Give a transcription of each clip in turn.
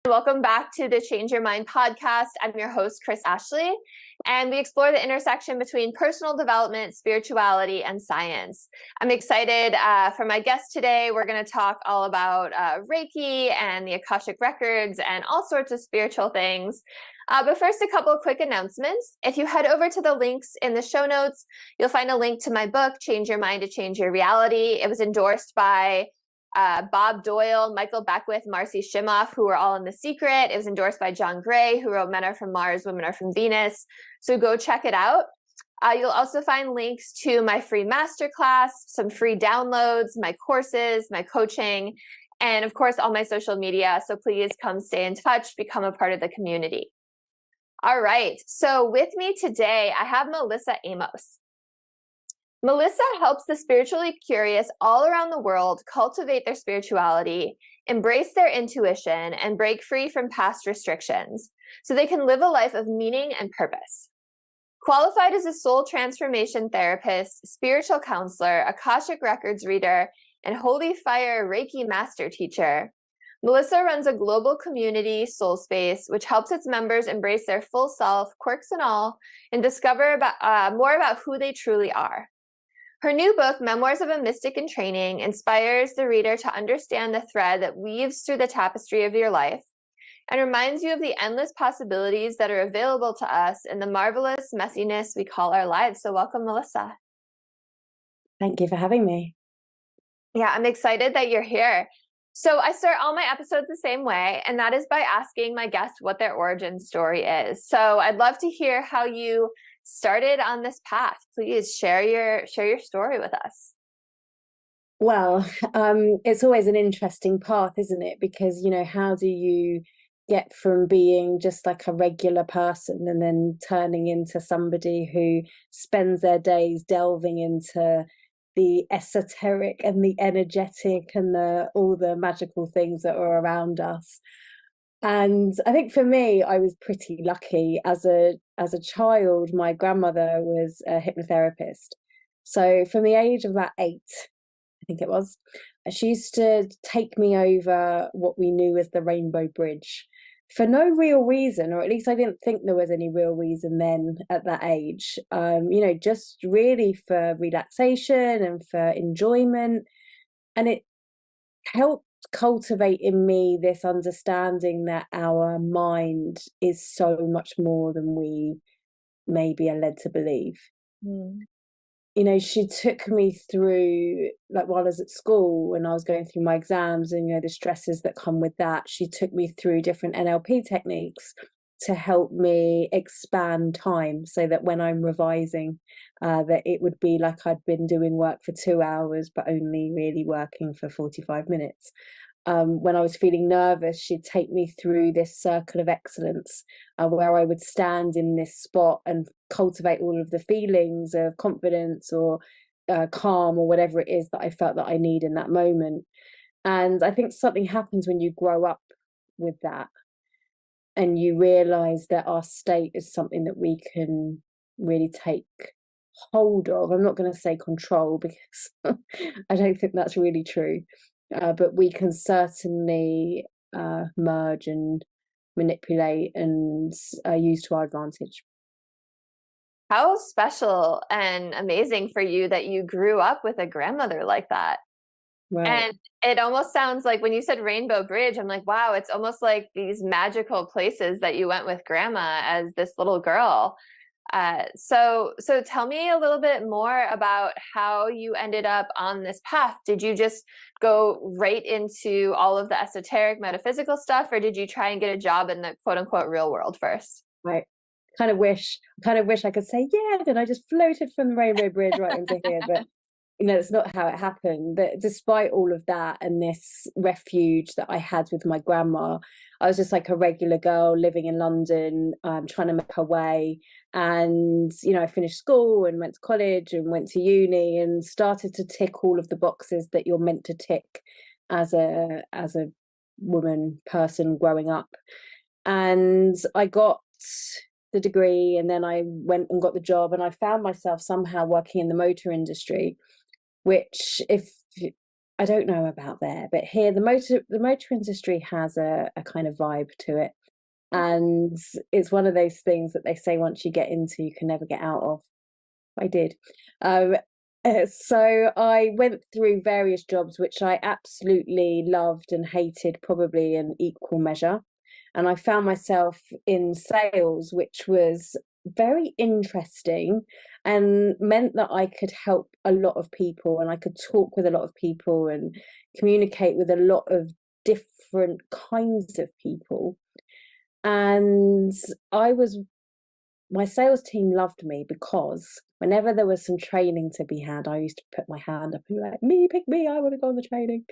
Welcome back to the Change Your Mind podcast. I'm your host, Kris Ashley, and we explore the intersection between personal development, spirituality, and science. I'm excited for my guest today. We're going to talk all about Reiki and the Akashic records and all sorts of spiritual things. But first, a couple of quick announcements. If you head over to the links in the show notes, you'll find a link to my book, Change Your Mind to Change Your Reality. It was endorsed by Bob Doyle, Michael Beckwith, Marcy Shimoff, who were all in The Secret. It was endorsed by John Gray, who wrote Men Are From Mars, Women Are From Venus. So go check it out. You'll also find links to my free masterclass, some free downloads, my courses, my coaching, and of course, all my social media. So please come stay in touch, become a part of the community. All right. So with me today, I have Melissa Amos. Melissa helps the spiritually curious all around the world cultivate their spirituality, embrace their intuition, and break free from past restrictions so they can live a life of meaning and purpose. Qualified as a soul transformation therapist, spiritual counselor, Akashic records reader, and Holy Fire Reiki master teacher, Melissa runs a global community, Soul Space, which helps its members embrace their full self, quirks and all, and discover more about who they truly are. Her new book, Memoirs of a Mystic in Training, inspires the reader to understand the thread that weaves through the tapestry of your life and reminds you of the endless possibilities that are available to us in the marvelous messiness we call our lives. So welcome, Melissa. Thank you for having me. Yeah, I'm excited that you're here. So I start all my episodes the same way, and that is by asking my guests what their origin story is. So I'd love to hear how you started on this path. Please share your story with us. Well, it's always an interesting path, isn't it? Because, how do you get from being just like a regular person and then turning into somebody who spends their days delving into the esoteric and the energetic and all the magical things that are around us. And I think for me, I was pretty lucky. As a child, my grandmother was a hypnotherapist. So from the age of about 8, I think it was, she used to take me over what we knew as the Rainbow Bridge for no real reason, or at least I didn't think there was any real reason then at that age. Just really for relaxation and for enjoyment. And it helped cultivate in me this understanding that our mind is so much more than we maybe are led to believe. She took me through, like while I was at school, when I was going through my exams and the stresses that come with that, she took me through different NLP techniques to help me expand time so that when I'm revising, that it would be like I'd been doing work for 2 hours but only really working for 45 minutes. When I was feeling nervous, she'd take me through this circle of excellence where I would stand in this spot and cultivate all of the feelings of confidence or calm or whatever it is that I felt that I need in that moment. And I think something happens when you grow up with that and you realize that our state is something that we can really take hold of. I'm not going to say control because I don't think that's really true. But we can certainly merge and manipulate and use to our advantage. How special and amazing for you that you grew up with a grandmother like that. Right. And it almost sounds like when you said Rainbow Bridge, I'm like, wow, it's almost like these magical places that you went with grandma as this little girl. So tell me a little bit more about how you ended up on this path. Did you just go right into all of the esoteric metaphysical stuff, or did you try and get a job in the quote unquote real world first? Right. Kind of wish I could say, yeah, then I just floated from the Rainbow Bridge right into here, but it's not how it happened. But despite all of that and this refuge that I had with my grandma, I was just like a regular girl living in London, trying to make her way. And, I finished school and went to college and went to uni and started to tick all of the boxes that you're meant to tick as a woman person growing up. And I got the degree and then I went and got the job, and I found myself somehow working in the motor industry, which if I don't know about there, but here the motor industry has a kind of vibe to it. And it's one of those things that they say once you get into, you can never get out of. I did. So I went through various jobs, which I absolutely loved and hated, probably in equal measure. And I found myself in sales, which was very interesting and meant that I could help a lot of people, and I could talk with a lot of people and communicate with a lot of different kinds of people. And my sales team loved me because whenever there was some training to be had, I used to put my hand up and be like, me, pick me, I want to go on the training.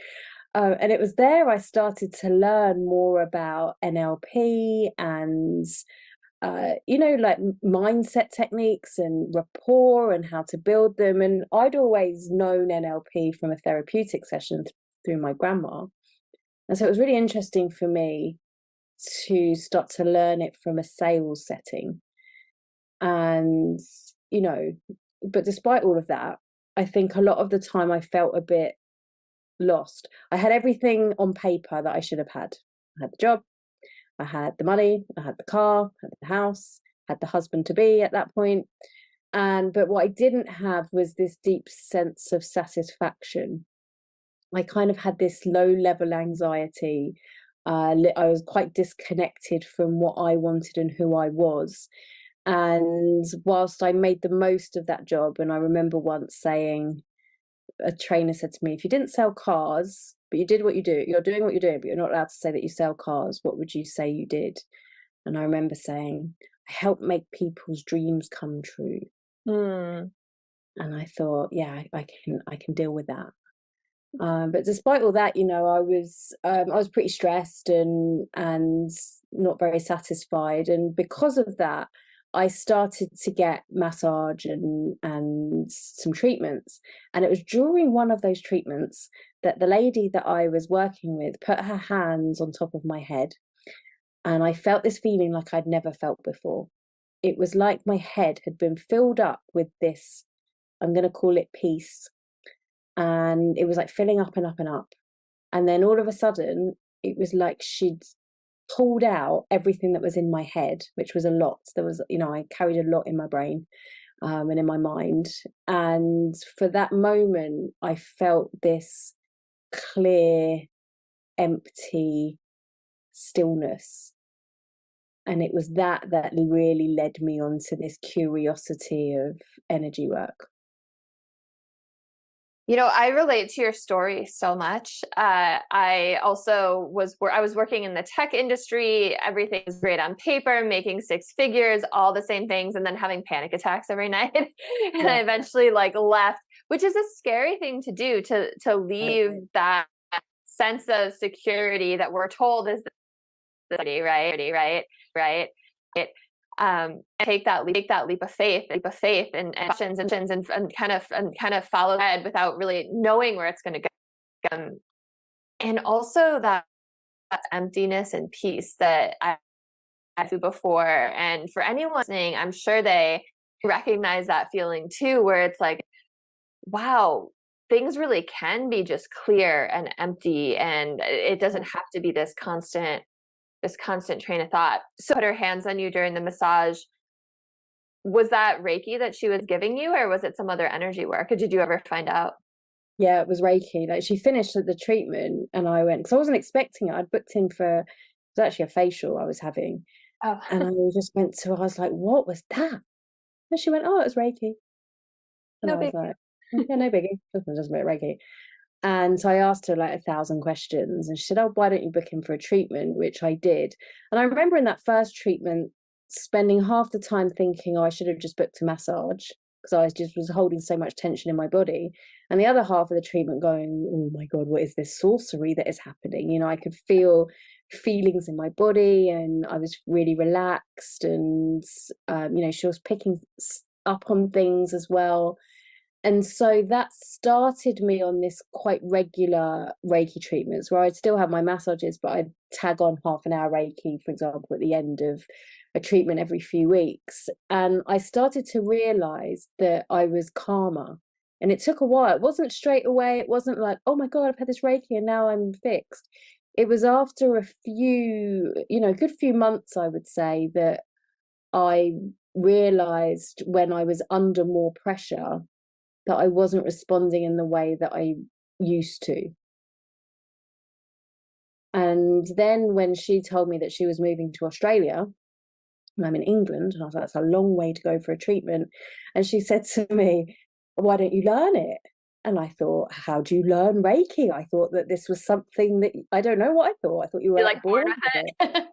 And it was there I started to learn more about NLP and, like mindset techniques and rapport and how to build them. And I'd always known NLP from a therapeutic session through my grandma. And so it was really interesting for me to start to learn it from a sales setting. And, but despite all of that, I think a lot of the time I felt a bit lost. I had everything on paper that I should have had. I had the job, I had the money, I had the car, I had the house, I had the husband to be at that point. But what I didn't have was this deep sense of satisfaction. I kind of had this low level anxiety. I was quite disconnected from what I wanted and who I was. And whilst I made the most of that job, and I remember once saying, a trainer said to me, if you didn't sell cars, but you did what you do, you're doing what you're doing, but you're not allowed to say that you sell cars, what would you say you did? And I remember saying, I help make people's dreams come true. And I thought, yeah, I can deal with that. But despite all that, I was pretty stressed and not very satisfied. And because of that, I started to get massage and some treatments. And it was during one of those treatments that the lady that I was working with put her hands on top of my head. And I felt this feeling like I'd never felt before. It was like my head had been filled up with this, I'm going to call it peace. And it was like filling up and up and up. And then all of a sudden, it was like she'd pulled out everything that was in my head, which was a lot. There was, I carried a lot in my brain and in my mind. And for that moment, I felt this clear, empty stillness. And it was that really led me on to this curiosity of energy work. I relate to your story so much. I also was working in the tech industry. Everything was great on paper, making six figures, all the same things, and then having panic attacks every night. And I eventually left, which is a scary thing to do, to leave that sense of security that we're told is right. Take that leap of faith and questions and kind of follow ahead without really knowing where it's going to go. And also that emptiness and peace that I had before. And for anyone listening, I'm sure they recognize that feeling too, where it's like, wow, things really can be just clear and empty, and it doesn't have to be this constant train of thought. So put her hands on you during the massage. Was that Reiki that she was giving you, or was it some other energy work? Or did you ever find out? Yeah, it was Reiki. Like, she finished the treatment and I went, because I wasn't expecting it. I'd booked in for, it was actually a facial I was having. Oh. And I just went to, I was like, what was that? And she went, oh, it was Reiki. And I was like, yeah, no biggie. Just a bit Reiki. And so I asked her 1,000 questions, and she said, oh, why don't you book in for a treatment? Which I did. And I remember in that first treatment spending half the time thinking, oh, I should have just booked a massage, because I was holding so much tension in my body. And the other half of the treatment going, oh my God, what is this sorcery that is happening? I could feel feelings in my body, and I was really relaxed, and she was picking up on things as well. And so that started me on this quite regular Reiki treatments, where I'd still have my massages, but I'd tag on half an hour Reiki, for example, at the end of a treatment every few weeks. And I started to realize that I was calmer And it took a while. It wasn't straight away. It wasn't like, oh my God, I've had this Reiki and now I'm fixed. It was after a few, good few months, I would say, that I realized when I was under more pressure that I wasn't responding in the way that I used to. And then when she told me that she was moving to Australia, and I'm in England, and I was like, that's a long way to go for a treatment. And she said to me, why don't you learn it? And I thought, how do you learn Reiki? I thought that this was something that, I don't know what I thought. I thought you were like born with it.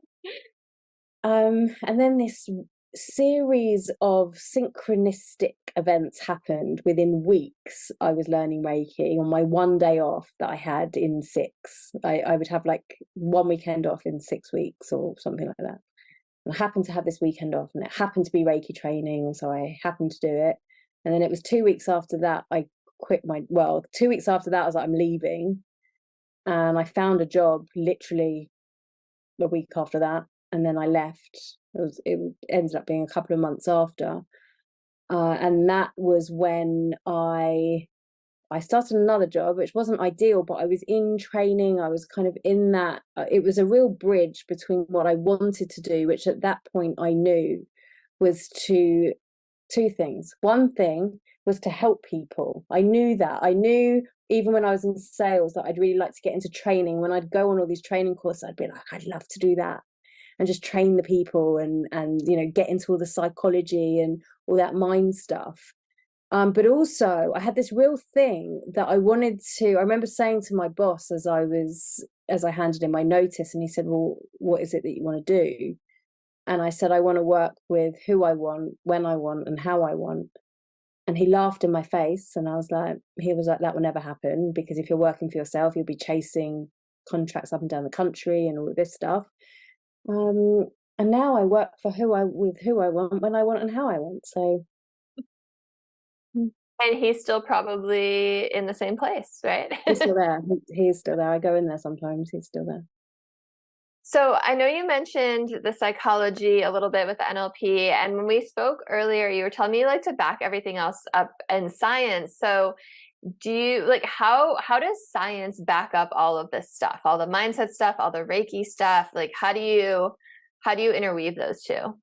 And then this series of synchronistic events happened within weeks. I was learning Reiki on my one day off that I had in 6. I would have like one weekend off in 6 weeks or something like that. I happened to have this weekend off, and it happened to be Reiki training, so I happened to do it. And then it was 2 weeks after that I quit 2 weeks after that I was like, I'm leaving, and I found a job literally a week after that, and then I left. It ended up being a couple of months after, and that was when I started another job, which wasn't ideal, but I was in training. I was kind of in that. It was a real bridge between what I wanted to do, which at that point I knew was two things. One thing was to help people. I knew that. I knew even when I was in sales that I'd really like to get into training. When I'd go on all these training courses, I'd be like, I'd love to do that and just train the people and get into all the psychology and all that mind stuff. But also I had this real thing that I wanted to. I remember saying to my boss as I handed in my notice, and he said, well, what is it that you want to do? And I said, I want to work with who I want, when I want, and how I want. And he laughed in my face, and he was like, that will never happen, because if you're working for yourself, you'll be chasing contracts up and down the country and all of this stuff. And now I work for who I want, when I want, and how I want. So. And he's still probably in the same place, right? He's still there. He's still there. I go in there sometimes. He's still there. So I know you mentioned the psychology a little bit with the NLP, and when we spoke earlier, you were telling me you like to back everything else up in science. So do you how does science back up all of this stuff, all the mindset stuff, all the Reiki stuff? How do you interweave those two?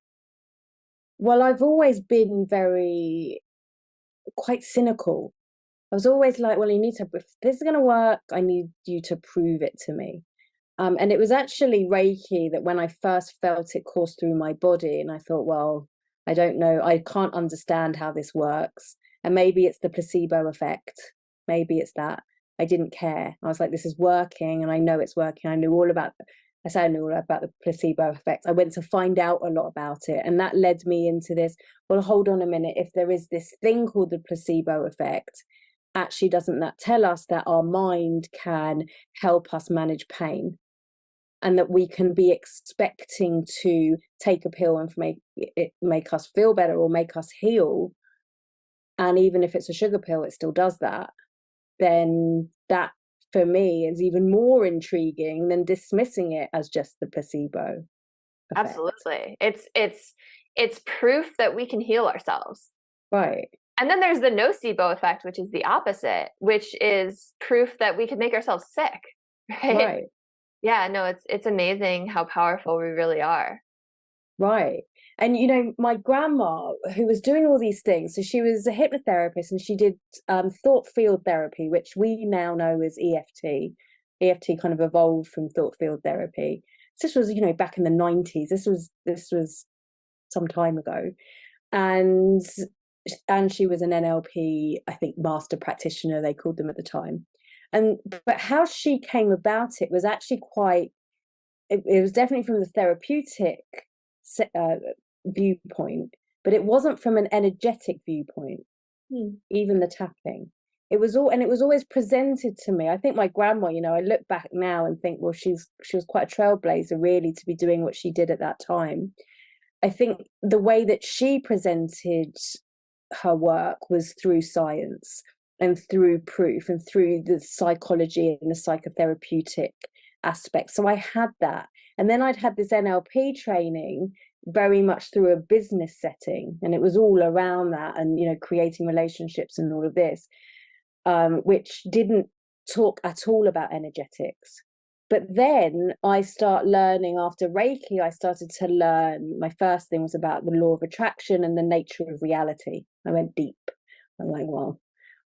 Well, I've always been quite cynical. I was always like, well, if this is going to work, I need you to prove it to me. And it was actually Reiki that when I first felt it course through my body, and I thought, well, I don't know, I can't understand how this works. And maybe it's the placebo effect. Maybe it's that. I didn't care. I was like, this is working, and I know it's working. I knew all about the placebo effect. I went to find out a lot about it, and that led me into this, well, hold on a minute, if there is this thing called the placebo effect, actually doesn't that tell us that our mind can help us manage pain, and that we can be expecting to take a pill and make us feel better or make us heal, and even if it's a sugar pill it still does that, then that for me is even more intriguing than dismissing it as just the placebo effect. Absolutely. It's proof that we can heal ourselves. Right. And then there's the nocebo effect, which is the opposite, which is proof that we can make ourselves sick. Right. Yeah, no, it's amazing how powerful we really are. Right. And my grandma, who was doing all these things, so she was a hypnotherapist, and she did thought field therapy, which we now know as EFT. EFT kind of evolved from thought field therapy. So this was, back in the 90s. This was some time ago. And she was an NLP, I think, master practitioner, they called them at the time. But how she came about it was actually it was definitely from the therapeutic viewpoint, but it wasn't from an energetic viewpoint. Even the tapping, it was always presented to me. I think my grandma, I look back now and think, well, she was quite a trailblazer, really, to be doing what she did at that time. I think the way that she presented her work was through science and through proof and through the psychology and the psychotherapeutic aspect. So I had that. And then I'd had this NLP training very much through a business setting, and it was all around that, and creating relationships and all of this. which didn't talk at all about energetics. But then I start learning after Reiki, I started to learn, my first thing was about the law of attraction and the nature of reality. I went deep. I'm like, well,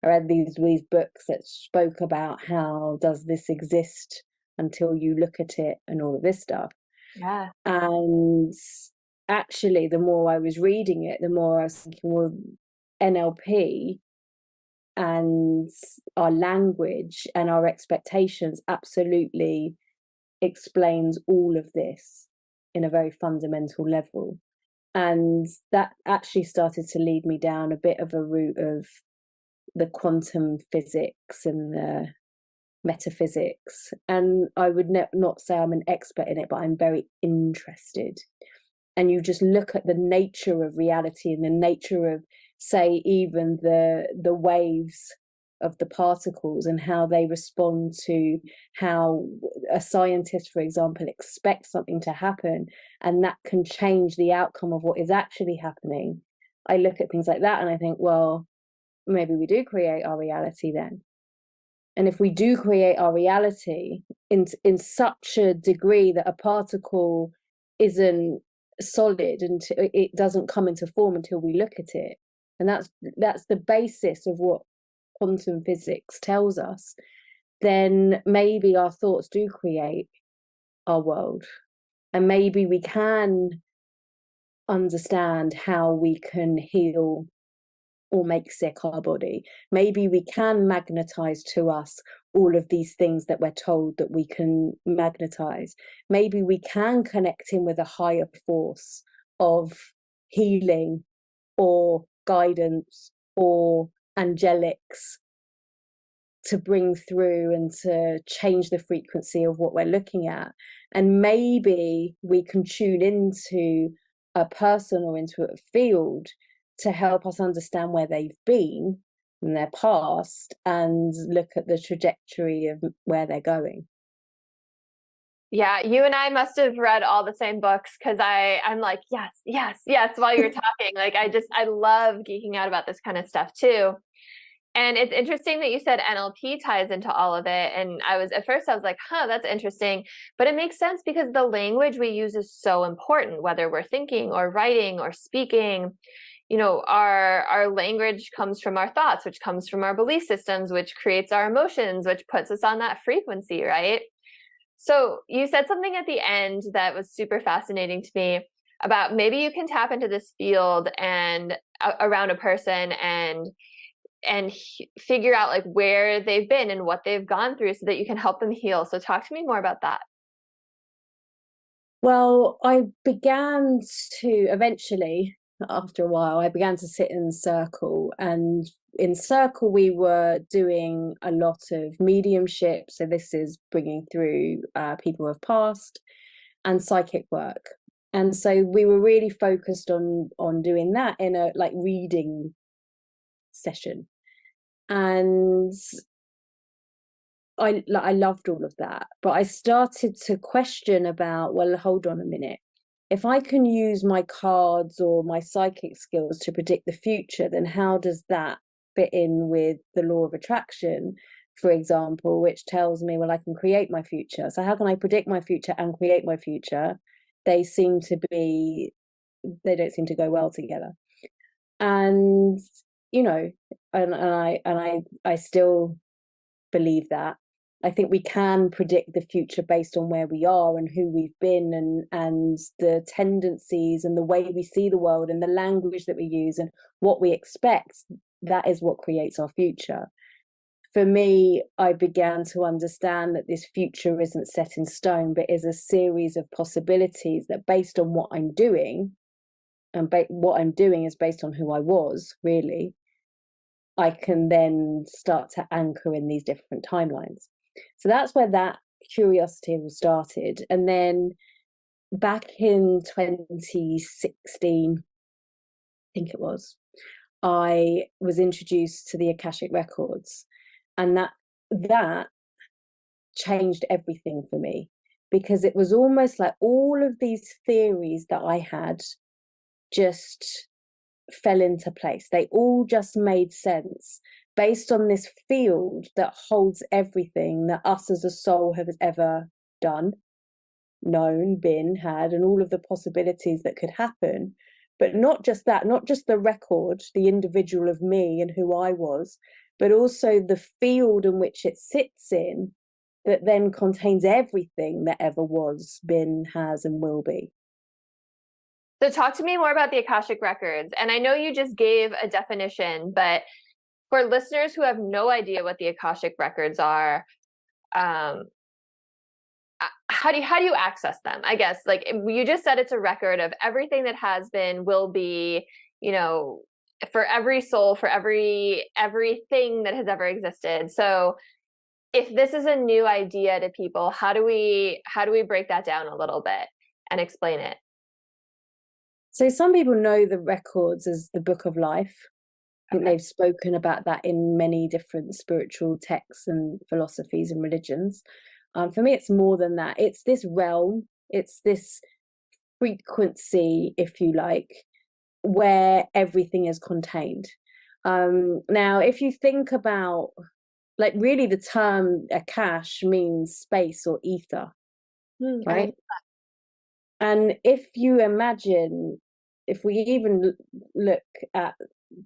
I read these books that spoke about how does this exist until you look at it and all of this stuff. Yeah. And actually, the more I was reading it, the more I was thinking, well, NLP and our language and our expectations absolutely explains all of this in a very fundamental level. And that actually started to lead me down a bit of a route of the quantum physics and the metaphysics. And I would not say I'm an expert in it, but I'm very interested. And you just look at the nature of reality and the nature of, say, even the waves of the particles and how they respond to how a scientist, for example, expects something to happen, and that can change the outcome of what is actually happening. I look at things like that and I think, well, maybe we do create our reality then. And if we do create our reality in such a degree that a particle isn't solid and it doesn't come into form until we look at it, and that's the basis of what quantum physics tells us, then maybe our thoughts do create our world, and maybe we can understand how we can heal or make sick our body. Maybe we can magnetize to us all of these things that we're told that we can magnetize. Maybe we can connect in with a higher force of healing or guidance or angelics to bring through and to change the frequency of what we're looking at. And maybe we can tune into a person or into a field to help us understand where they've been in their past and look at the trajectory of where they're going. Yeah, you and I must have read all the same books, because I'm like, yes, while you were talking. Like, I love geeking out about this kind of stuff too. And it's interesting that you said NLP ties into all of it. And at first I was like, that's interesting. But it makes sense because the language we use is so important, whether we're thinking or writing or speaking. You know, our language comes from our thoughts, which comes from our belief systems, which creates our emotions, which puts us on that frequency, right? So you said something at the end that was super fascinating to me about maybe you can tap into this field and around a person and figure out like where they've been and what they've gone through so that you can help them heal. So talk to me more about that. Well, I began to eventually, after a while, I began to sit in circle, and in circle we were doing a lot of mediumship. So this is bringing through people who have passed, and psychic work. And so we were really focused on doing that in a like reading session. And I loved all of that, but I started to question about, well, hold on a minute. If I can use my cards or my psychic skills to predict the future, then how does that fit in with the law of attraction, for example, which tells me, well, I can create my future. So how can I predict my future and create my future? They don't seem to go well together. And, you know, and I still believe that. I think we can predict the future based on where we are and who we've been and the tendencies and the way we see the world and the language that we use and what we expect. That is what creates our future. For me, I began to understand that this future isn't set in stone, but is a series of possibilities that, based on what I'm doing, and what I'm doing is based on who I was, really, I can then start to anchor in these different timelines. So that's where that curiosity started. And then back in 2016, I think it was, I was introduced to the Akashic records, and that changed everything for me, because it was almost like all of these theories that I had just fell into place. They all just made sense based on this field that holds everything that us as a soul have ever done, known, been, had, and all of the possibilities that could happen. But not just that, not just the record, the individual of me and who I was, but also the field in which it sits in, that then contains everything that ever was, been, has, and will be. So talk to me more about the Akashic records. And I know you just gave a definition, but for listeners who have no idea what the Akashic records are, how do you access them? I guess, like, you just said it's a record of everything that has been, will be, you know, for every soul, for everything that has ever existed. So if this is a new idea to people, how do we break that down a little bit and explain it? So some people know the records as the book of life. I think they've spoken about that in many different spiritual texts and philosophies and religions. For me, it's more than that. It's this realm, it's this frequency, if you like, where everything is contained. Now, if you think about, like, really the term Akash means space or ether, right? And if you imagine, if we even look at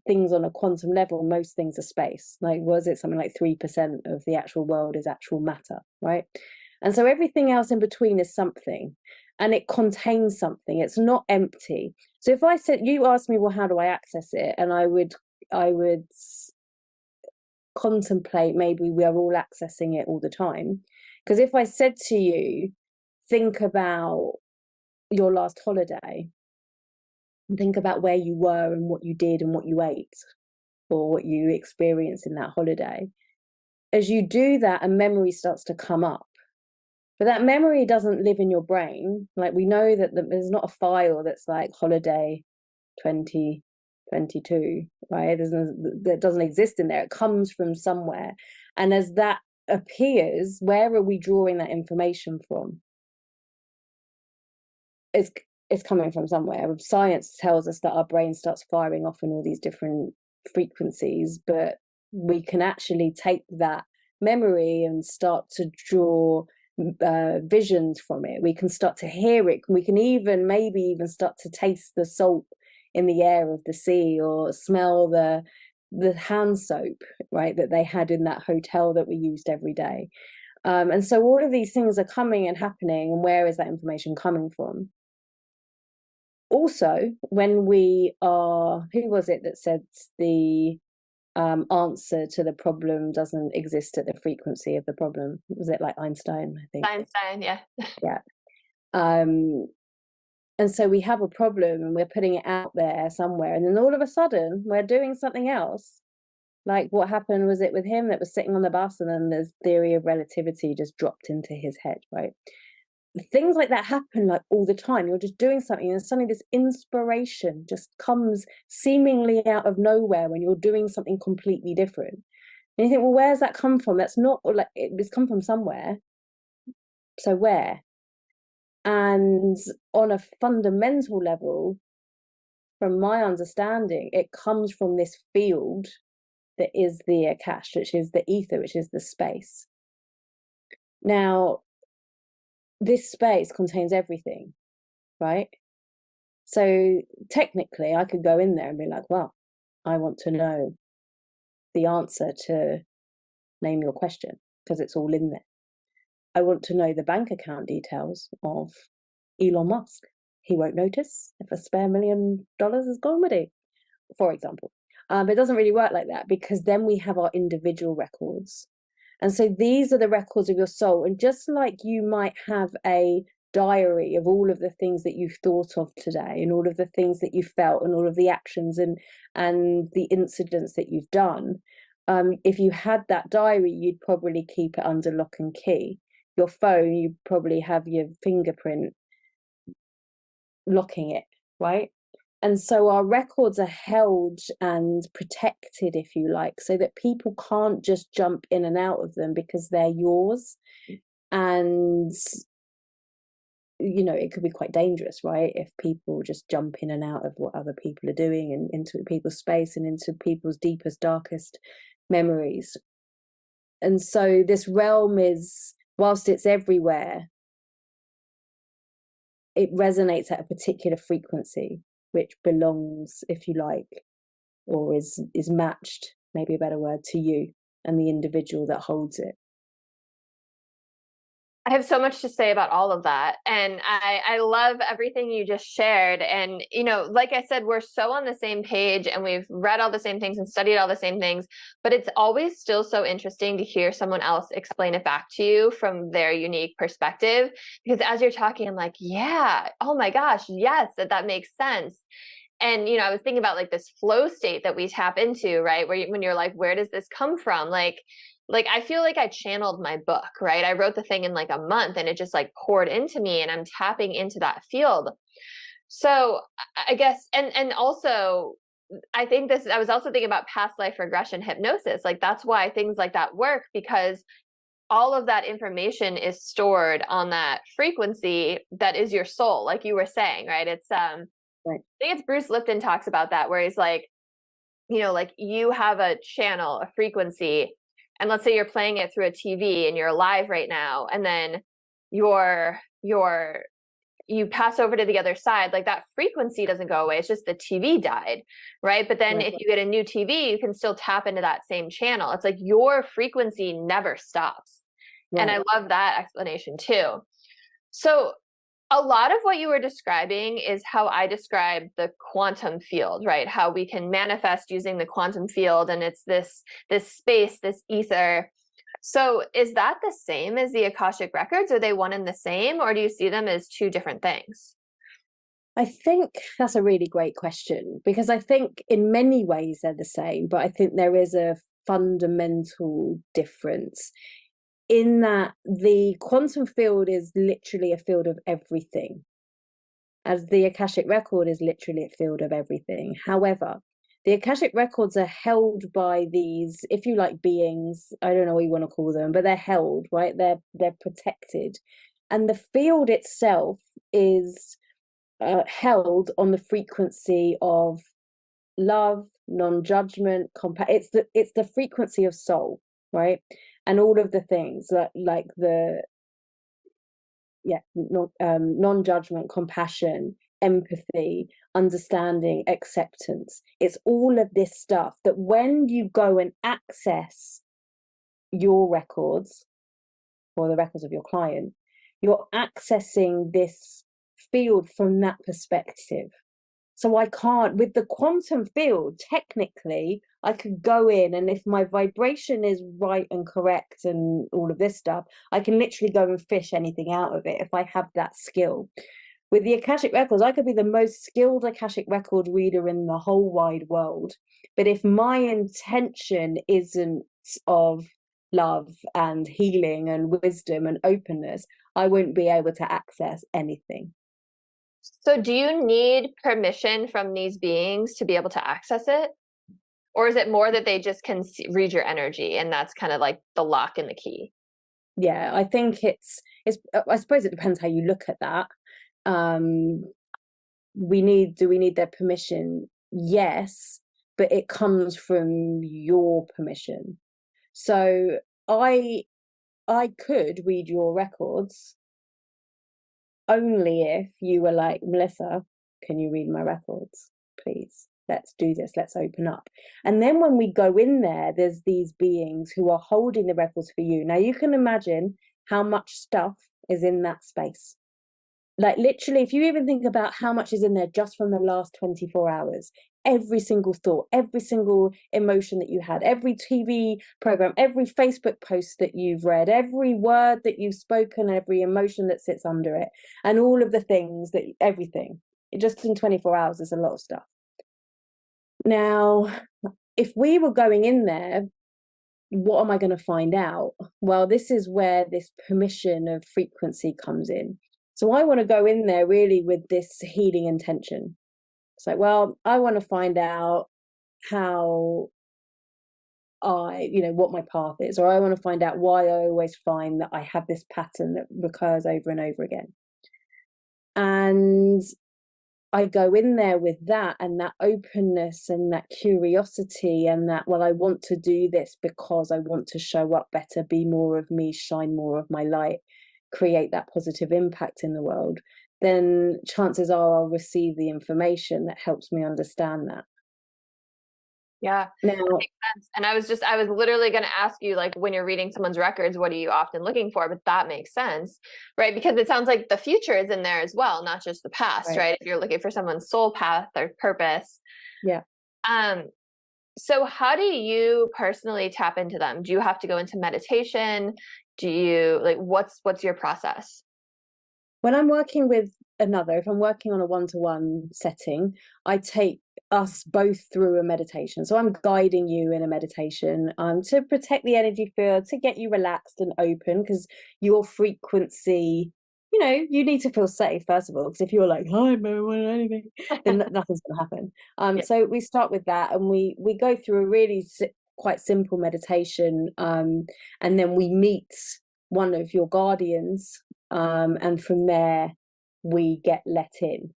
things on a quantum level, most things are space. Like, was it something like 3% of the actual world is actual matter, right? And so everything else in between is something, and it contains something. It's not empty. So if I said, you asked me, well, how do I access it? And I would contemplate, maybe we are all accessing it all the time. Because if I said to you, think about your last holiday, and think about where you were and what you did and what you ate or what you experienced in that holiday. As you do that, a memory starts to come up. But that memory doesn't live in your brain. Like, we know that there's not a file that's like holiday 2022, right? That doesn't exist in there. It comes from somewhere. And as that appears, where are we drawing that information from? It's coming from somewhere. Science tells us that our brain starts firing off in all these different frequencies, but we can actually take that memory and start to draw visions from it. We can start to hear it. We can maybe even start to taste the salt in the air of the sea, or smell the hand soap, right, that they had in that hotel that we used every day. And so all of these things are coming and happening, and where is that information coming from? Also, when we are, who was it that said the answer to the problem doesn't exist at the frequency of the problem? Was it like Einstein, I think? Einstein, yeah. Yeah. And so we have a problem and we're putting it out there somewhere, and then all of a sudden we're doing something else. Like, what happened was it with him that was sitting on the bus, and then the theory of relativity just dropped into his head, right? Things like that happen like all the time. You're just doing something and suddenly this inspiration just comes seemingly out of nowhere when you're doing something completely different. And you think, well, where's that come from? That's not like, it's come from somewhere. So where? And on a fundamental level, from my understanding, it comes from this field that is the Akash, which is the ether, which is the space. Now, this space contains everything, right? So technically, I could go in there and be like, well, I want to know the answer to name your question, because it's all in there. I want to know the bank account details of Elon Musk. He won't notice if a spare $1 million has gone with it, for example. It doesn't really work like that, because then we have our individual records. And so these are the records of your soul. And just like you might have a diary of all of the things that you've thought of today, and all of the things that you felt, and all of the actions and the incidents that you've done, if you had that diary, you'd probably keep it under lock and key. Your phone, you probably have your fingerprint locking it, right? And so our records are held and protected, if you like, so that people can't just jump in and out of them, because they're yours. And, you know, it could be quite dangerous, right? If people just jump in and out of what other people are doing, and into people's space and into people's deepest, darkest memories. And so this realm is, whilst it's everywhere, it resonates at a particular frequency, which belongs, if you like, or is matched, maybe a better word, to you and the individual that holds it. I have so much to say about all of that. And I love everything you just shared. And, you know, like I said, we're so on the same page and we've read all the same things and studied all the same things, but it's always still so interesting to hear someone else explain it back to you from their unique perspective. Because as you're talking, I'm like, yeah, oh my gosh, yes, that makes sense. And, you know, I was thinking about like this flow state that we tap into, right? Where when you're like, where does this come from? Like I feel like I channeled my book, right? I wrote the thing in like a month and it just like poured into me and I'm tapping into that field. So I guess, and also I think I was also thinking about past life regression hypnosis. Like that's why things like that work, because all of that information is stored on that frequency that is your soul, like you were saying, right? It's Right. I think it's Bruce Lipton talks about that, where he's like, you know, like you have a channel, a frequency, and let's say you're playing it through a TV and you're alive right now, and then you pass over to the other side, like that frequency doesn't go away. It's just the TV died, right? But then if you get a new TV, you can still tap into that same channel. It's like your frequency never stops. Right. And I love that explanation too. So a lot of what you were describing is how I describe the quantum field, right? How we can manifest using the quantum field, and it's this space, this ether. So is that the same as the Akashic records? Are they one and the same, or do you see them as two different things? I think that's a really great question, because I think in many ways they're the same, but I think there is a fundamental difference in that the quantum field is literally a field of everything, as the Akashic record is literally a field of everything. However, the Akashic records are held by these, if you like, beings, I don't know what you want to call them, but they're held, right? They're protected. And the field itself is held on the frequency of love, non-judgment, it's the frequency of soul, right? And all of the things like the non-judgment, compassion, empathy, understanding, acceptance. It's all of this stuff that when you go and access your records or the records of your client, you're accessing this field from that perspective. So I can't, with the quantum field, technically, I could go in, and if my vibration is right and correct and all of this stuff, I can literally go and fish anything out of it if I have that skill. With the Akashic records, I could be the most skilled Akashic record reader in the whole wide world. But if my intention isn't of love and healing and wisdom and openness, I won't be able to access anything. So do you need permission from these beings to be able to access it? Or is it more that they just can read your energy and that's kind of like the lock and the key? Yeah, I think it's I suppose it depends how you look at that. Do we need their permission? Yes, but it comes from your permission. So I could read your records only if you were like, Melissa, can you read my records, please? Let's do this. Let's open up. And then when we go in there, there's these beings who are holding the records for you. Now you can imagine how much stuff is in that space. Like literally, if you even think about how much is in there just from the last 24 hours, every single thought, every single emotion that you had, every TV program, every Facebook post that you've read, every word that you've spoken, every emotion that sits under it, and all of the things that, everything, just in 24 hours is a lot of stuff. Now, if we were going in there, what am I going to find out? Well, this is where this permission of frequency comes in. So I want to go in there really with this healing intention. It's like, well, I want to find out how what my path is, or I want to find out why I always find that I have this pattern that recurs over and over again. And I go in there with that and that openness and that curiosity and that, well, I want to do this because I want to show up better, be more of me, shine more of my light, create that positive impact in the world, then chances are I'll receive the information that helps me understand that. Yeah, Now, that makes sense. And I was literally going to ask you, like, when you're reading someone's records, what are you often looking for? But that makes sense, right? Because it sounds like the future is in there as well, not just the past, right? If you're looking for someone's soul path or purpose. Yeah. So how do you personally tap into them? Do you have to go into meditation? Do you, like, what's your process? When I'm working with another, if I'm working on a one-to-one setting, I take us both through a meditation. So I'm guiding you in a meditation to protect the energy field, to get you relaxed and open, because your frequency, you need to feel safe, first of all, because if you're like, hi, I don't want anything, then nothing's going to happen. So we start with that, and we go through a really quite simple meditation, and then we meet one of your guardians, and from there we get let in.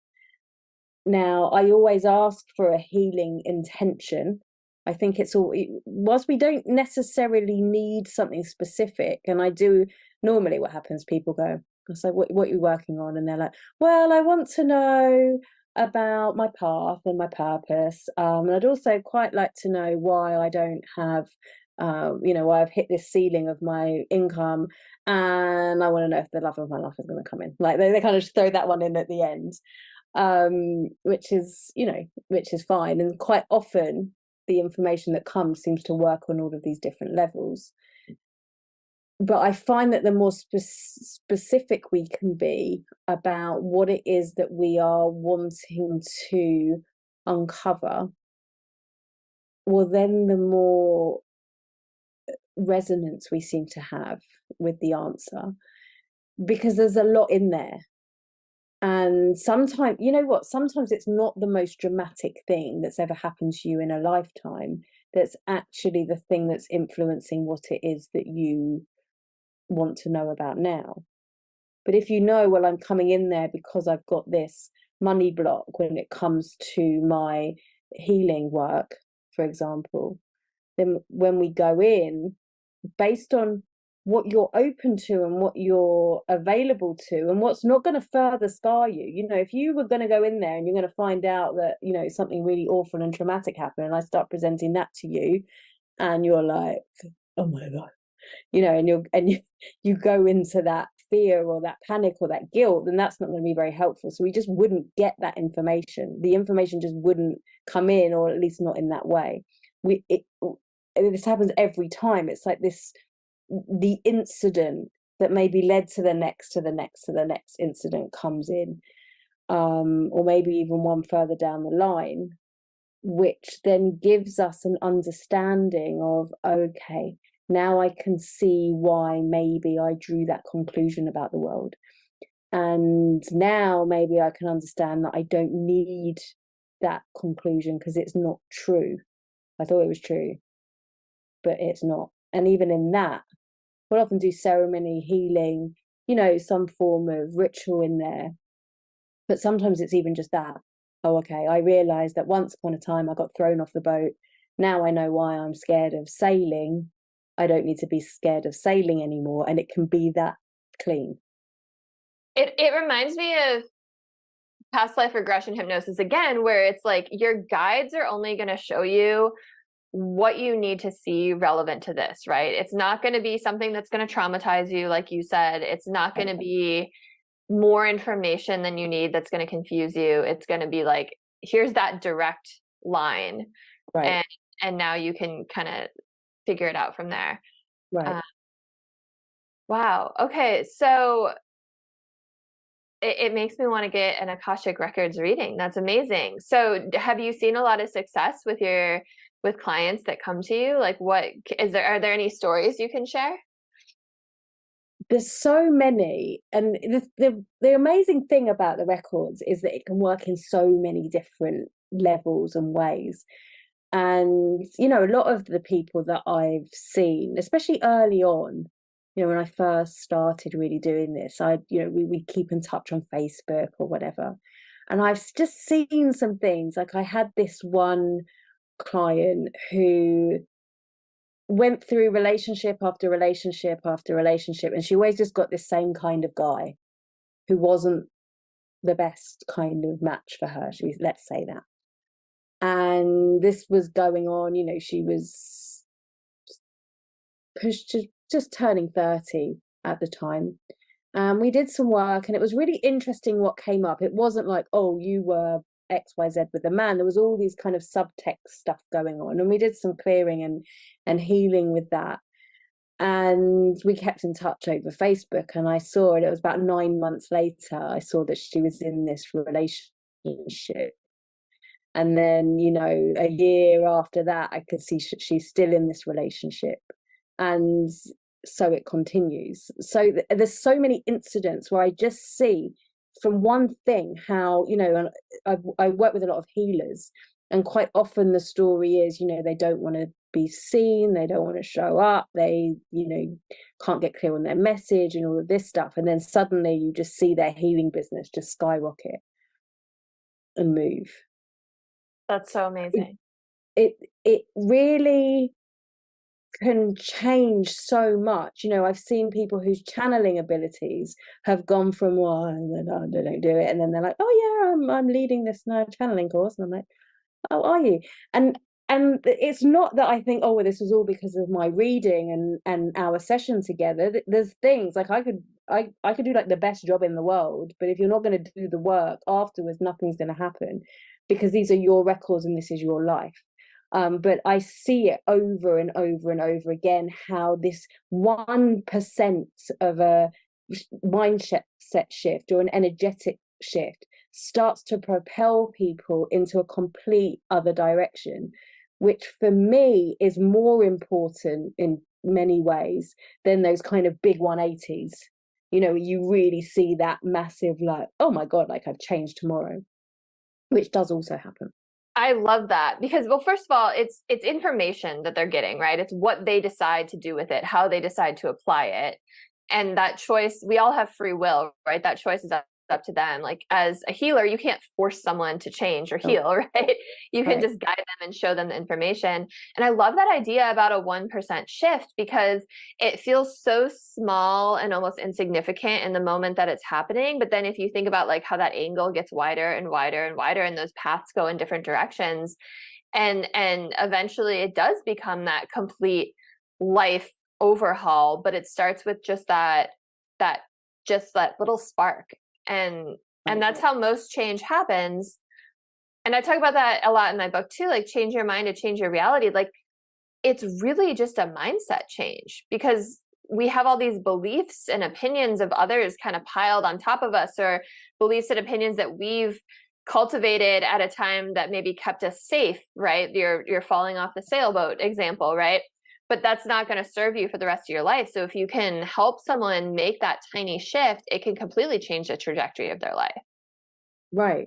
Now, I always ask for a healing intention. I think it's all, whilst we don't necessarily need something specific, and I do, normally what happens, people go, I say, what are you working on? And they're like, well, I want to know about my path and my purpose. And I'd also quite like to know why I don't have, why I've hit this ceiling of my income, and I want to know if the love of my life is going to come in. Like they kind of throw that one in at the end, which is fine. And quite often the information that comes seems to work on all of these different levels. But I find that the more specific we can be about what it is that we are wanting to uncover, well, then the more resonance we seem to have with the answer, because there's a lot in there. And sometimes, sometimes it's not the most dramatic thing that's ever happened to you in a lifetime that's actually the thing that's influencing what it is that you want to know about now. But if well, I'm coming in there because I've got this money block when it comes to my healing work, for example, then when we go in, based on what you're open to and what you're available to and what's not going to further scar you, if you were going to go in there and you're going to find out that something really awful and traumatic happened, and I start presenting that to you and you're like, oh my God, and you go into that fear or that panic or that guilt, then that's not going to be very helpful. So we just wouldn't get that information. The information just wouldn't come in, or at least not in that way. This happens every time. It's like the incident that maybe led to the next incident comes in, or maybe even one further down the line, which then gives us an understanding of, okay, now I can see why maybe I drew that conclusion about the world. And now maybe I can understand that I don't need that conclusion because it's not true. I thought it was true, but it's not. And even in that, we'll often do ceremony, healing, some form of ritual in there. But sometimes it's even just that. Oh, okay, I realised that once upon a time I got thrown off the boat. Now I know why I'm scared of sailing. I don't need to be scared of sailing anymore. And it can be that clean. It reminds me of past life regression hypnosis again, where it's like your guides are only going to show you what you need to see relevant to this, right? It's not going to be something that's going to traumatize you, like you said. It's not going to be more information than you need that's going to confuse you. It's going to be like, here's that direct line, right? And now you can kind of figure it out from there. Right. Wow. Okay. So it makes me want to get an Akashic Records reading. That's amazing. So have you seen a lot of success with clients that come to you? Like, are there any stories you can share? There's so many, and the amazing thing about the records is that it can work in so many different levels and ways. And a lot of the people that I've seen, especially early on, when I first started really doing this, we keep in touch on Facebook or whatever, And I've just seen some things. Like I had this one client who went through relationship after relationship after relationship, and she always just got this same kind of guy who wasn't the best kind of match for her. Let's say that. And this was going on, you know, she was pushed to just turning 30 at the time. We did some work, and it was really interesting what came up. It wasn't like, oh, you were XYZ with the man. There was all these kind of subtext stuff going on, and we did some clearing and healing with that. And we kept in touch over Facebook, and I saw it. It was about 9 months later, I saw that she was in this relationship. And then, you know, a year after that, I could see she's still in this relationship. And so it continues. So there's so many incidents where I just see from one thing how, you know, I work with a lot of healers, and quite often the story is, you know, they don't want to be seen, they don't want to show up, they, you know, can't get clear on their message and all of this stuff. And then suddenly you just see their healing business just skyrocket and move. That's so amazing. It really can change so much. You know, I've seen people whose channeling abilities have gone from, well, I don't do it, and then they're like, oh yeah, I'm leading this channeling course, and I'm like, oh, are you? And it's not that I think, oh well, this was all because of my reading and our session together. There's things like I could do like the best job in the world, but if you're not going to do the work afterwards, nothing's going to happen, because these are your records and this is your life. But I see it over and over and over again, how this 1% of a mindset shift or an energetic shift starts to propel people into a complete other direction, which for me is more important in many ways than those kind of big 180s. You know, you really see that massive, like, oh my God, like I've changed tomorrow, which does also happen. I love that, because, well, first of all, it's information that they're getting, right? It's what they decide to do with it, how they decide to apply it. And that choice, we all have free will, right? That choice is up to them. Like as a healer, you can't force someone to change or heal, right? You can just guide them and show them the information. And I love that idea about a 1% shift, because it feels so small and almost insignificant in the moment that it's happening. But then if you think about like how that angle gets wider and wider and wider, and those paths go in different directions, and eventually it does become that complete life overhaul. But it starts with just that little spark. And that's how most change happens. And I talk about that a lot in my book too, like change your mind to change your reality. Like it's really just a mindset change, because we have all these beliefs and opinions of others kind of piled on top of us, or beliefs and opinions that we've cultivated at a time that maybe kept us safe, right? You're falling off the sailboat example, right? But that's not going to serve you for the rest of your life. So if you can help someone make that tiny shift, it can completely change the trajectory of their life. Right.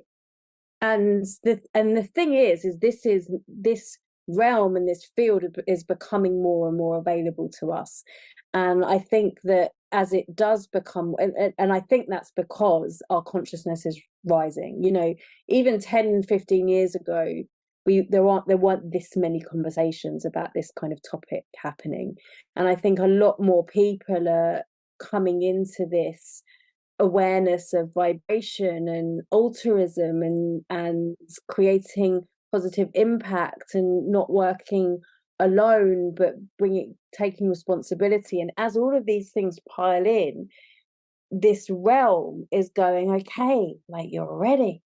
And the thing is this realm and this field is becoming more and more available to us. And I think that as it does become, and I think that's because our consciousness is rising. You know, even 10, 15 years ago, there weren't this many conversations about this kind of topic happening. And I think a lot more people are coming into this awareness of vibration and altruism and creating positive impact and not working alone, but taking responsibility. And as all of these things pile in, this realm is going, okay, like you're ready,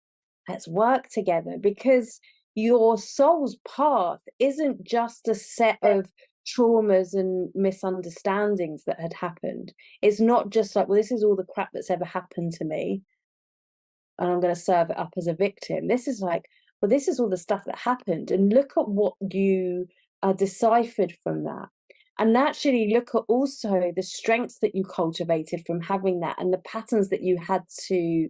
let's work together, because your soul's path isn't just a set of traumas and misunderstandings that had happened. It's not just like, well, this is all the crap that's ever happened to me and I'm going to serve it up as a victim. This is like, well, this is all the stuff that happened, and look at what you deciphered from that, and actually look at also the strengths that you cultivated from having that, and the patterns that you had to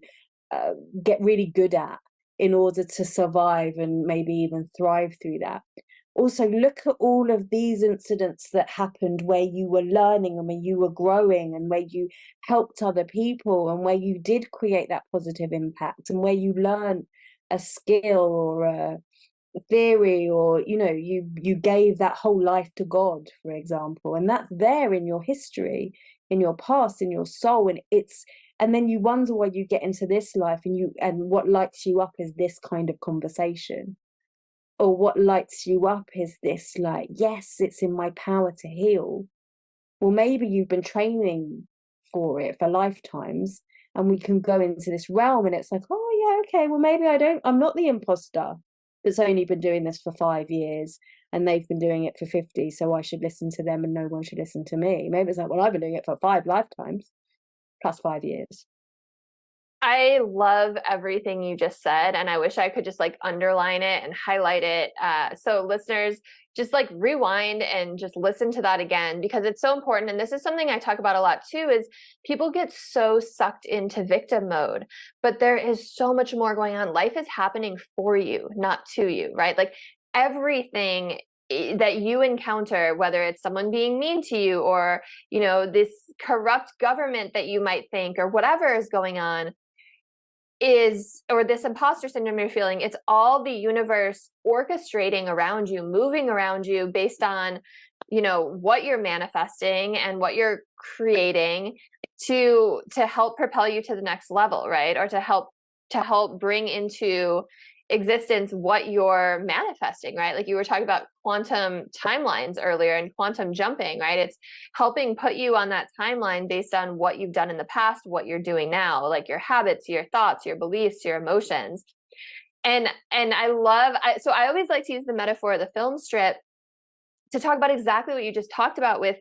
get really good at in order to survive and maybe even thrive through that. also look at all of these incidents that happened where you were learning and where you were growing and where you helped other people and where you did create that positive impact and where you learned a skill or a theory, or you gave that whole life to God, for example, and that's there in your history, in your past, in your soul. And then you wonder why you get into this life, and what lights you up is this kind of conversation, or what lights you up is this, like, yes, it's in my power to heal. Well, maybe you've been training for it for lifetimes, and we can go into this realm and it's like, oh yeah, okay, well, maybe I'm not the imposter that's only been doing this for 5 years and they've been doing it for 50, so I should listen to them and no one should listen to me. Maybe it's like, well, I've been doing it for 5 lifetimes plus 5 years. I love everything you just said, and I wish I could just like underline it and highlight it. So listeners, just like rewind and just listen to that again, because it's so important. And this is something I talk about a lot too, is people get so sucked into victim mode, but there is so much more going on. Life is happening for you, not to you, right? Like everything that you encounter, whether it's someone being mean to you or, this corrupt government that you might think, or whatever is going on, or this imposter syndrome you're feeling, it's all the universe orchestrating around you, moving around you based on, what you're manifesting and what you're creating to help propel you to the next level, right? Or to help bring into existence what you're manifesting, right? Like you were talking about quantum timelines earlier and quantum jumping, right? It's helping put you on that timeline based on what you've done in the past, what you're doing now, like your habits, your thoughts, your beliefs, your emotions. And so I always like to use the metaphor of the film strip to talk about exactly what you just talked about with,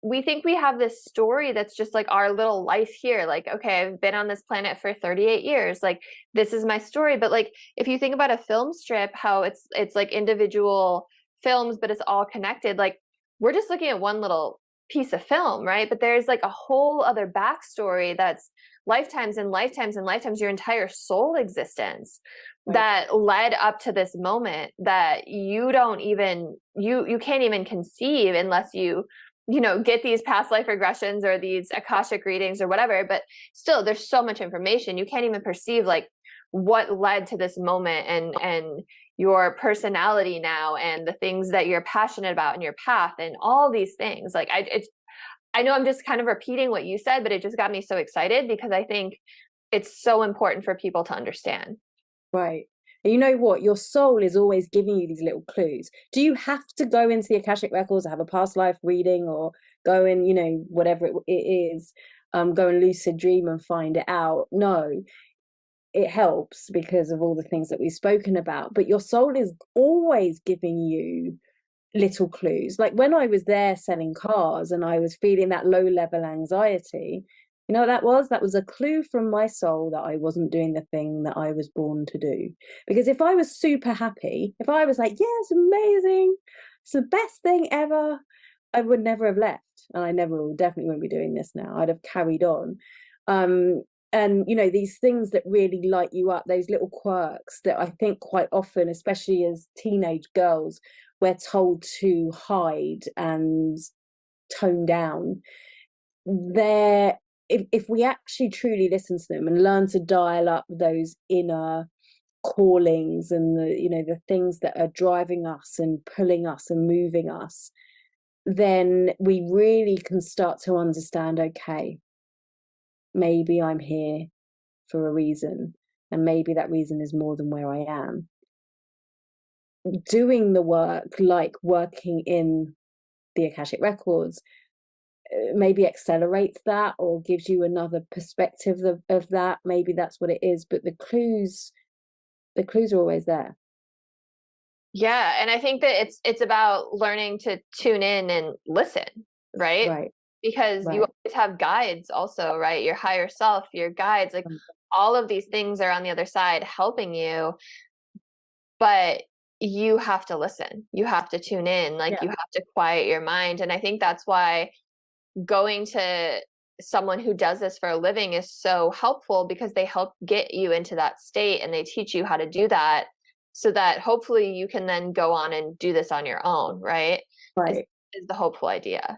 we think we have this story that's just like our little life here. Like, okay, I've been on this planet for 38 years. Like, this is my story. But like, if you think about a film strip, how it's like individual films, but it's all connected. Like, we're just looking at one little piece of film, right? But there's like a whole other backstory that's lifetimes and lifetimes and lifetimes, your entire soul existence, right, that led up to this moment that you don't even, you can't even conceive unless you get these past life regressions or these Akashic readings or whatever. But still, there's so much information. You can't even perceive like what led to this moment and your personality now and the things that you're passionate about in your path and all these things. Like I know I'm just kind of repeating what you said, but it just got me so excited because I think it's so important for people to understand. Right. And you know what? Your soul is always giving you these little clues. Do you have to go into the Akashic records or have a past life reading or go and, whatever it is, go and lucid dream and find it out? No, it helps because of all the things that we've spoken about. But your soul is always giving you little clues. Like when I was there selling cars and I was feeling that low level anxiety, you know what that was? That was a clue from my soul that I wasn't doing the thing that I was born to do. Because if I was super happy, if I was like, yeah, it's amazing, it's the best thing ever, I would never have left. And I definitely won't be doing this now. I'd have carried on. And, these things that really light you up, those little quirks that I think quite often, especially as teenage girls, we're told to hide and tone down. If we actually truly listen to them and learn to dial up those inner callings and the things that are driving us and pulling us and moving us, then we really can start to understand, okay, maybe I'm here for a reason, and maybe that reason is more than where I am. Doing the work, like working in the Akashic records, maybe accelerates that or gives you another perspective of that. Maybe that's what it is, but the clues are always there. Yeah, and I think that it's about learning to tune in and listen, right? Right. Because you always have guides also, right? Your higher self, your guides, like all of these things are on the other side helping you, but you have to listen. You have to tune in, like you have to quiet your mind. And I think that's why going to someone who does this for a living is so helpful, because they help get you into that state and they teach you how to do that so that hopefully you can then go on and do this on your own, right? Right. Is the hopeful idea.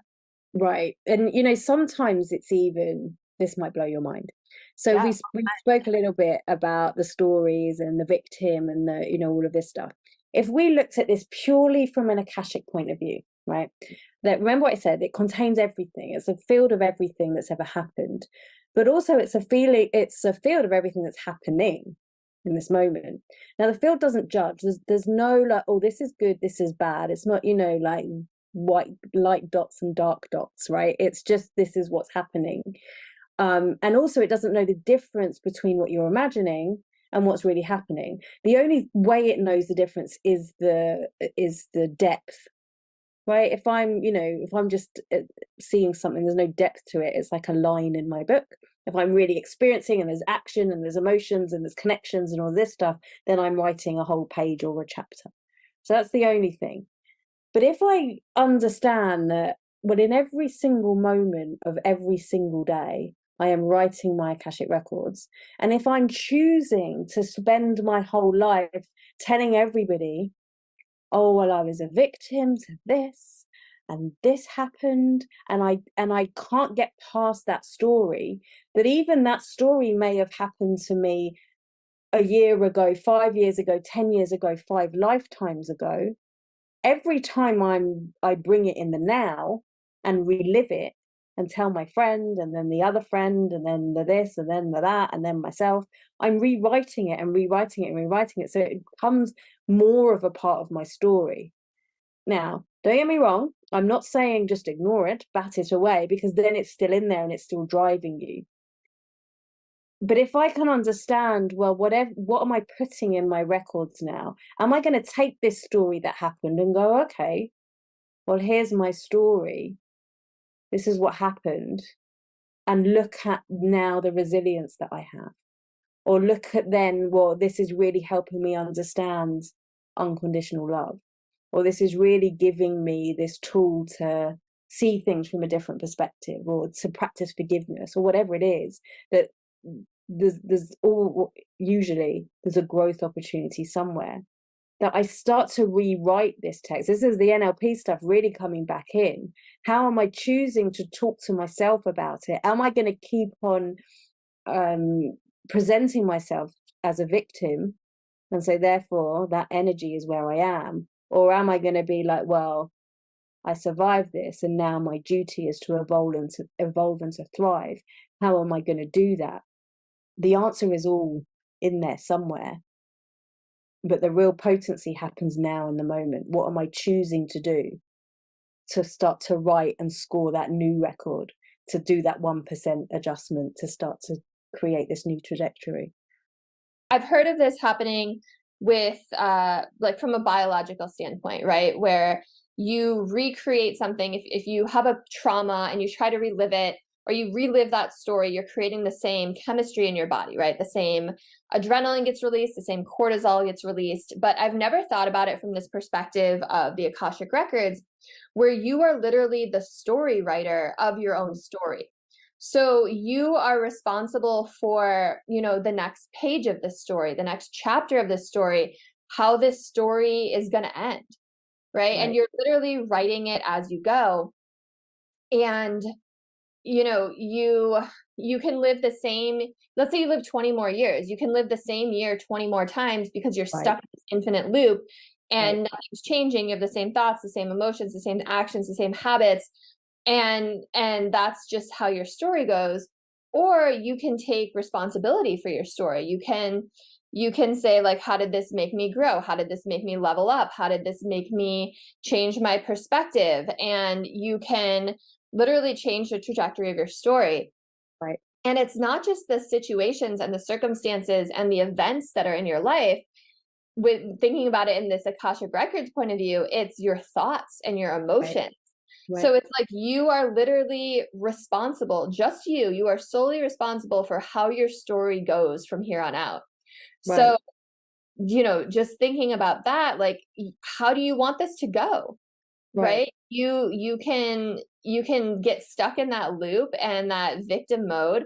Right. And, you know, sometimes it's even, this might blow your mind. So Yeah. we spoke a little bit about the stories and the victim and the, you know, all of this stuff. If we looked at this purely from an Akashic point of view, right? That, remember what I said, it contains everything. It's a field of everything that's ever happened. But also it's a field of everything that's happening in this moment. Now the field doesn't judge. There's no like, oh, this is good, this is bad. It's not, you know, like white light dots and dark dots, right? It's just, this is what's happening. And also it doesn't know the difference between what you're imagining and what's really happening. The only way it knows the difference is the depth, right? If I'm, you know, if I'm just seeing something, there's no depth to it, it's like a line in my book. If I'm really experiencing and there's action and there's emotions and there's connections and all this stuff, then I'm writing a whole page or a chapter. So that's the only thing. But if I understand that, well, in every single moment of every single day, I am writing my Akashic records. And if I'm choosing to spend my whole life telling everybody, oh, well, I was a victim to this and this happened, and I can't get past that story, but even that story may have happened to me a year ago, 5 years ago, 10 years ago, 5 lifetimes ago. Every time I bring it in the now and relive it and tell my friend and then the other friend and then the this and then the that and then myself, I'm rewriting it and rewriting it and rewriting it. So it becomes more of a part of my story. Now, don't get me wrong, I'm not saying just ignore it, bat it away, because then it's still in there and it's still driving you. But if I can understand, well, what am I putting in my records now? Am I going to take this story that happened and go, okay, well, here's my story. This is what happened. And look at now the resilience that I have. Or look at then, well, this is really helping me understand unconditional love. Or this is really giving me this tool to see things from a different perspective, or to practice forgiveness, or whatever it is. That usually there's a growth opportunity somewhere, that I start to rewrite this text. This is the NLP stuff really coming back in. How am I choosing to talk to myself about it? Am I going to keep on presenting myself as a victim, and so therefore that energy is where I am? Or am I going to be like, well, I survived this and now my duty is to evolve and to thrive. How am I going to do that? The answer is all in there somewhere. But the real potency happens now in the moment. What am I choosing to do to start to write and score that new record, to do that 1% adjustment, to start to create this new trajectory? I've heard of this happening with like from a biological standpoint, right? Where you recreate something. If you have a trauma and you try to relive it, or you relive that story, you're creating the same chemistry in your body, right? The same adrenaline gets released, the same cortisol gets released. But I've never thought about it from this perspective of the Akashic records, where you are literally the story writer of your own story. So you are responsible for, you know, the next page of this story, the next chapter of this story, how this story is going to end, right? And you're literally writing it as you go. And you know, you can live the same, let's say you live 20 more years, you can live the same year 20 more times, because you're stuck in this infinite loop and nothing's changing. You have the same thoughts, the same emotions, the same actions, the same habits. And that's just how your story goes. Or you can take responsibility for your story. You can say, like, how did this make me grow? How did this make me level up? How did this make me change my perspective? And you can literally change the trajectory of your story. Right. And it's not just the situations and the circumstances and the events that are in your life. With thinking about it in this Akashic Records point of view, it's your thoughts and your emotions. Right. So it's like you are literally responsible, just you are solely responsible for how your story goes from here on out. Right. So, you know, just thinking about that, like, how do you want this to go? Right? You can get stuck in that loop and that victim mode,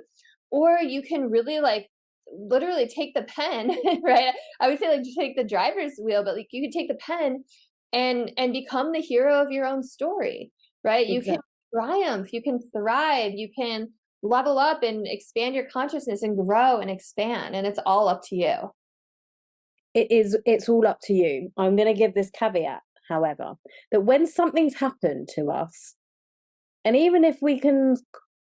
or you can really like literally take the pen, right? I would say like to take the driver's wheel, but like you could take the pen and become the hero of your own story, right? You can triumph, you can thrive, you can level up and expand your consciousness and grow and expand, and it's all up to you. It's all up to you. I'm going to give this caveat, however, that when something's happened to us, and even if we can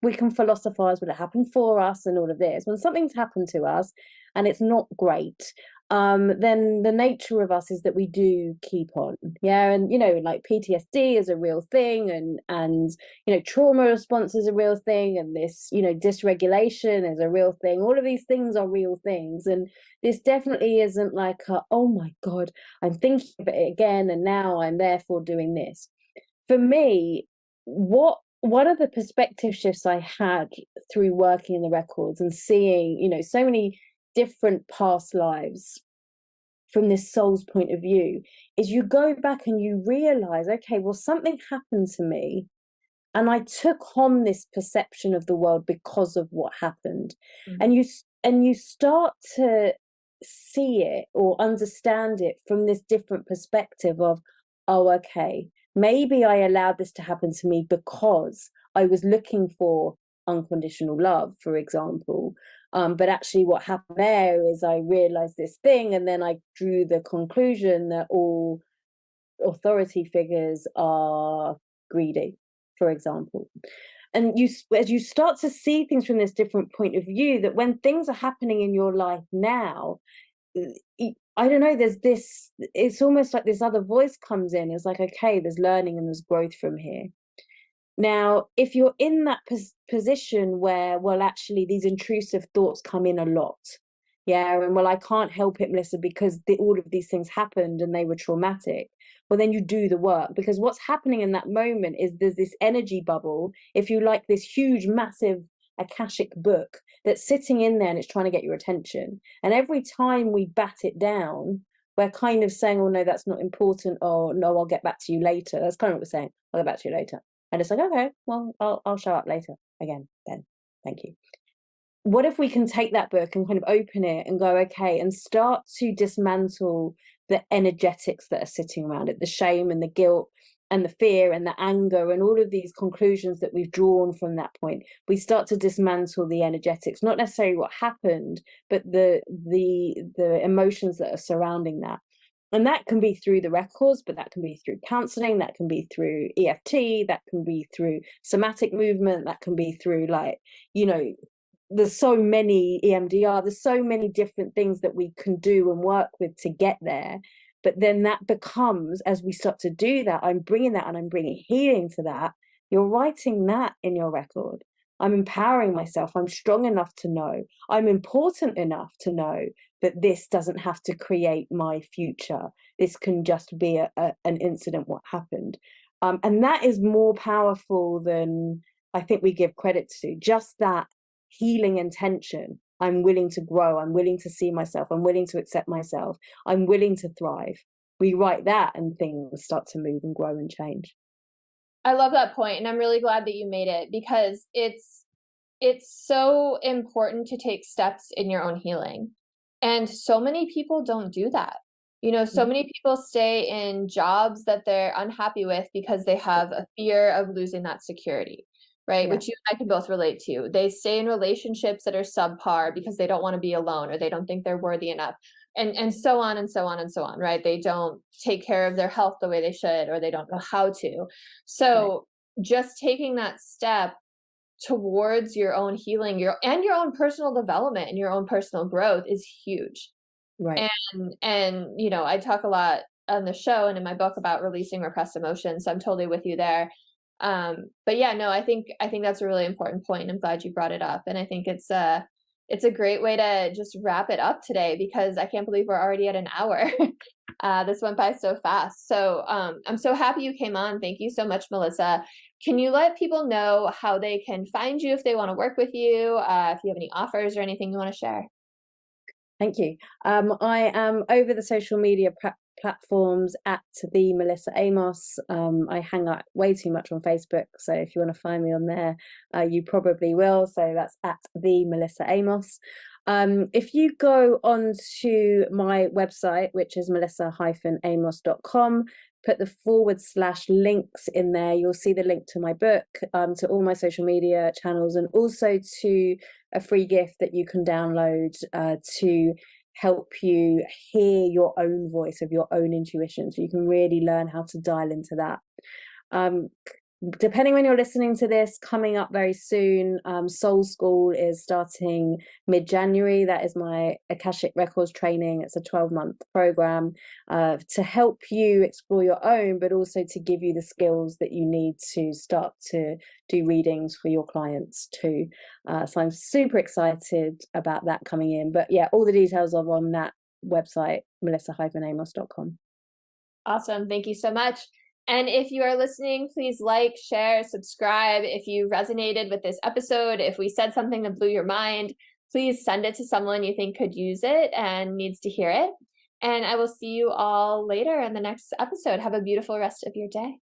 philosophize, will it happen for us and all of this, when something's happened to us and it's not great, then the nature of us is that we do keep on. Yeah. And, you know, like PTSD is a real thing, and, you know, trauma response is a real thing, and this, you know, dysregulation is a real thing. All of these things are real things. And this definitely isn't like, oh my God, I'm thinking of it again, and now I'm therefore doing this. For me, one of the perspective shifts I had through working in the records and seeing, you know, so many different past lives from this soul's point of view, is you go back and you realize, okay, well, something happened to me and I took on this perception of the world because of what happened. And you start to see it or understand it from this different perspective of, oh, okay, maybe I allowed this to happen to me because I was looking for unconditional love, for example. But actually what happened there is I realized this thing, and then I drew the conclusion that all authority figures are greedy, for example. And as you start to see things from this different point of view, that when things are happening in your life now, I don't know, there's this, it's almost like this other voice comes in. It's like, okay, there's learning and there's growth from here. Now, if you're in that position where, well, actually these intrusive thoughts come in a lot, yeah, and well, I can't help it, Melissa, because all of these things happened and they were traumatic. Well, then you do the work, because what's happening in that moment is there's this energy bubble, if you like, this huge, massive Akashic book that's sitting in there and it's trying to get your attention. And every time we bat it down, we're kind of saying, oh, no, that's not important. Oh, no, I'll get back to you later. That's kind of what we're saying. I'll get back to you later. And it's like, okay, well, I'll show up later again then. Thank you. What if we can take that book and kind of open it and go, okay, and start to dismantle the energetics that are sitting around it, the shame and the guilt and the fear and the anger and all of these conclusions that we've drawn from that point. We start to dismantle the energetics, not necessarily what happened, but the emotions that are surrounding that. And that can be through the records, but that can be through counseling, that can be through EFT, that can be through somatic movement, that can be through, like, you know, there's so many EMDR, there's so many different things that we can do and work with to get there. But then that becomes, as we start to do that, I'm bringing that and I'm bringing healing to that. You're writing that in your record. I'm empowering myself. I'm strong enough to know. I'm important enough to know that this doesn't have to create my future. This can just be an incident, what happened. And that is more powerful than I think we give credit to. Just that healing intention. I'm willing to grow. I'm willing to see myself. I'm willing to accept myself. I'm willing to thrive. We write that and things start to move and grow and change. I love that point, and I'm really glad that you made it, because it's so important to take steps in your own healing. And so many people don't do that. You know, so many people stay in jobs that they're unhappy with because they have a fear of losing that security, right? Yeah. Which you and I can both relate to. They stay in relationships that are subpar because they don't want to be alone, or they don't think they're worthy enough. And so on and so on and so on, right? They don't take care of their health the way they should, or they don't know how to. So just taking that step towards your own healing, your own personal development and your own personal growth is huge. Right. And you know, I talk a lot on the show and in my book about releasing repressed emotions, so I'm totally with you there. But yeah, no, I think that's a really important point, and I'm glad you brought it up. And I think it's a great way to just wrap it up today, because I can't believe we're already at an hour. This went by so fast. So I'm so happy you came on. Thank you so much, Melissa. Can you let people know how they can find you if they want to work with you? If you have any offers or anything you want to share? Thank you. I am over the social media platforms at the Melissa Amos. I hang out way too much on Facebook, so if you want to find me on there, you probably will. So that's at the Melissa Amos. If you go onto my website, which is melissa-amos.com, put the / links in there, you'll see the link to my book, to all my social media channels, and also to a free gift that you can download to help you hear your own voice of your own intuition, so you can really learn how to dial into that. Depending when you're listening to this, coming up very soon, Soul School is starting mid-January. That is my Akashic Records training. It's a 12-month program to help you explore your own, but also to give you the skills that you need to start to do readings for your clients too. So I'm super excited about that coming in. But yeah, all the details are on that website, melissa-amos.com. Awesome. Thank you so much. And if you are listening, please like, share, subscribe. If you resonated with this episode, if we said something that blew your mind, please send it to someone you think could use it and needs to hear it. And I will see you all later in the next episode. Have a beautiful rest of your day.